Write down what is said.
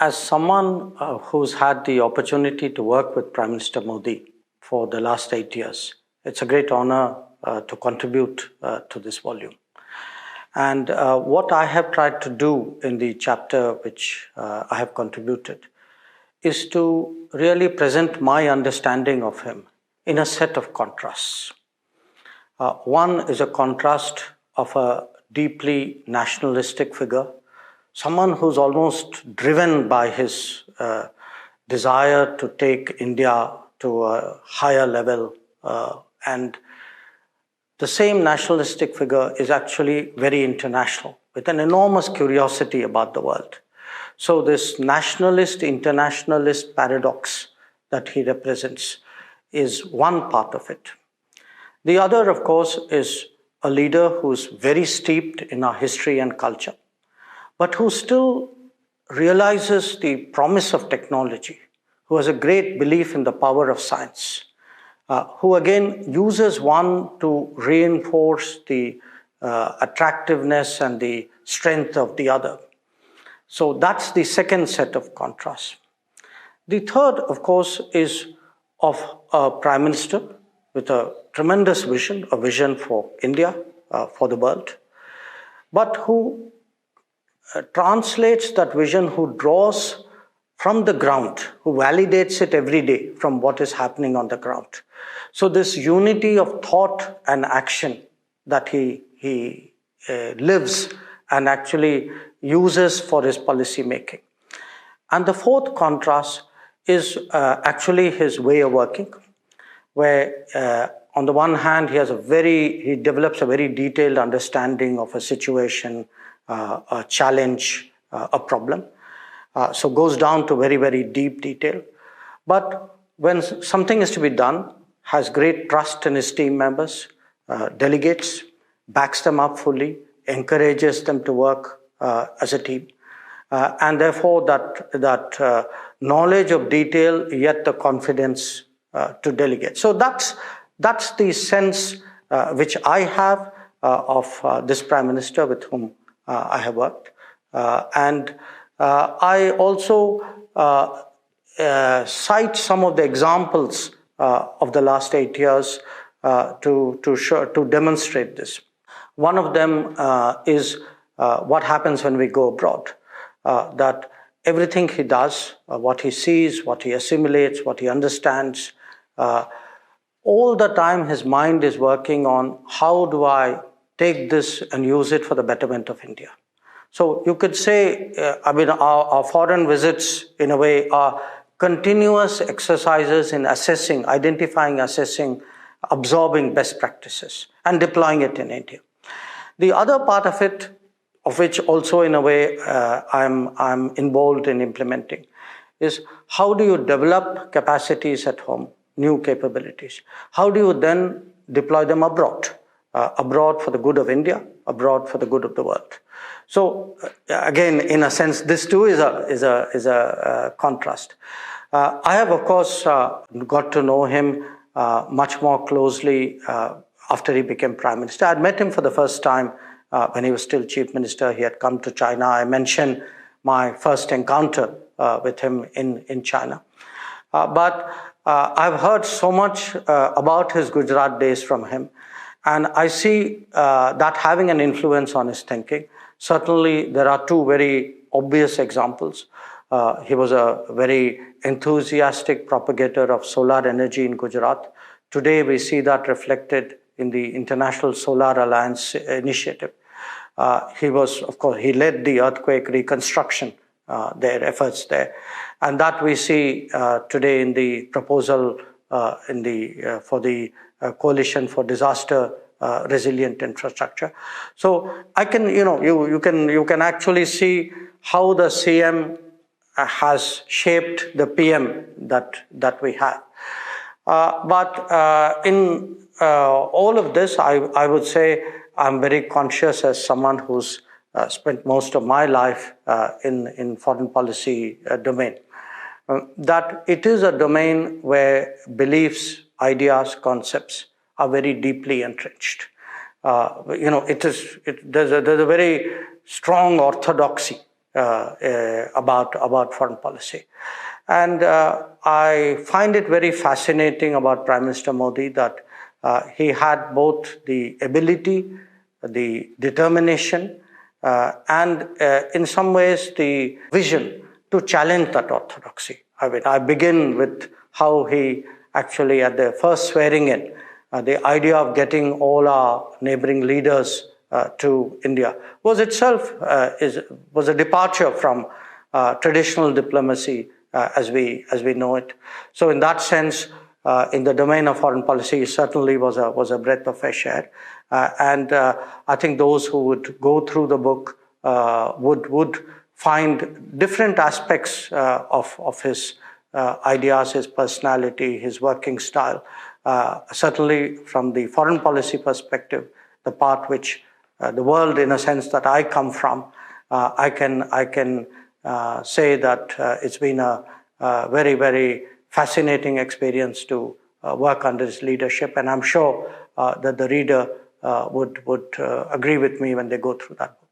As someone who's had the opportunity to work with Prime Minister Modi for the last 8 years, it's a great honor to contribute to this volume. And what I have tried to do in the chapter which I have contributed is to really present my understanding of him in a set of contrasts. One is a contrast of a deeply nationalistic figure, someone who's almost driven by his desire to take India to a higher level. And the same nationalistic figure is actually very international, with an enormous curiosity about the world. So this nationalist-internationalist paradox that he represents is one part of it. The other, of course, is a leader who's very steeped in our history and culture, but who still realizes the promise of technology, who has a great belief in the power of science, who again uses one to reinforce the attractiveness and the strength of the other. So that's the second set of contrasts. The third, of course, is of a prime minister with a tremendous vision, a vision for India, for the world, but who translates that vision, who draws from the ground, who validates it every day from what is happening on the ground. So this unity of thought and action that he lives and actually uses for his policy making. And the fourth contrast is actually his way of working, where on the one hand, he develops a very detailed understanding of a situation, a challenge, a problem. So goes down to very, very deep detail. But when something is to be done, has great trust in his team members, delegates, backs them up fully, encourages them to work as a team. And therefore that knowledge of detail, yet the confidence to delegate. So that's the sense which I have of this Prime Minister with whom I have worked. And I also cite some of the examples of the last 8 years to demonstrate this. One of them is what happens when we go abroad, that everything he does, what he sees, what he assimilates, what he understands, all the time his mind is working on how do I take this and use it for the betterment of India. So you could say, our foreign visits in a way are continuous exercises in assessing, identifying, assessing, absorbing best practices and deploying it in India. The other part of it, of which also in a way I'm involved in implementing, is how do you develop capacities at home, new capabilities? How do you then deploy them abroad? Abroad for the good of India, abroad for the good of the world. So again, in a sense, this too is a contrast. I have, of course, got to know him much more closely after he became Prime Minister. I had met him for the first time when he was still Chief Minister. He had come to China. I mentioned my first encounter with him in China. But I've heard so much about his Gujarat days from him. And I see that having an influence on his thinking. Certainly, there are two very obvious examples. He was a very enthusiastic propagator of solar energy in Gujarat. Today, we see that reflected in the International Solar Alliance initiative. He led the earthquake reconstruction, their efforts there. And that we see today in the proposal for the Coalition for Disaster Resilient Infrastructure. So I can, you can actually see how the CM has shaped the PM that we have. But in all of this, I would say I'm very conscious as someone who's spent most of my life in foreign policy domain, that it is a domain where beliefs, ideas, concepts are very deeply entrenched. There's a very strong orthodoxy about foreign policy. And I find it very fascinating about Prime Minister Modi that he had both the ability, the determination, and in some ways the vision to challenge that orthodoxy. I mean, I begin with how he actually, at the first swearing in, the idea of getting all our neighboring leaders to India was itself was a departure from traditional diplomacy as we know it. So in that sense, in the domain of foreign policy, it certainly was a breath of fresh air. And I think those who would go through the book would find different aspects of his ideas, his personality, his working style. Certainly from the foreign policy perspective, the part which the world, in a sense, that I come from, I can say that it's been a very, very fascinating experience to work under his leadership, and I'm sure that the reader would agree with me when they go through that book.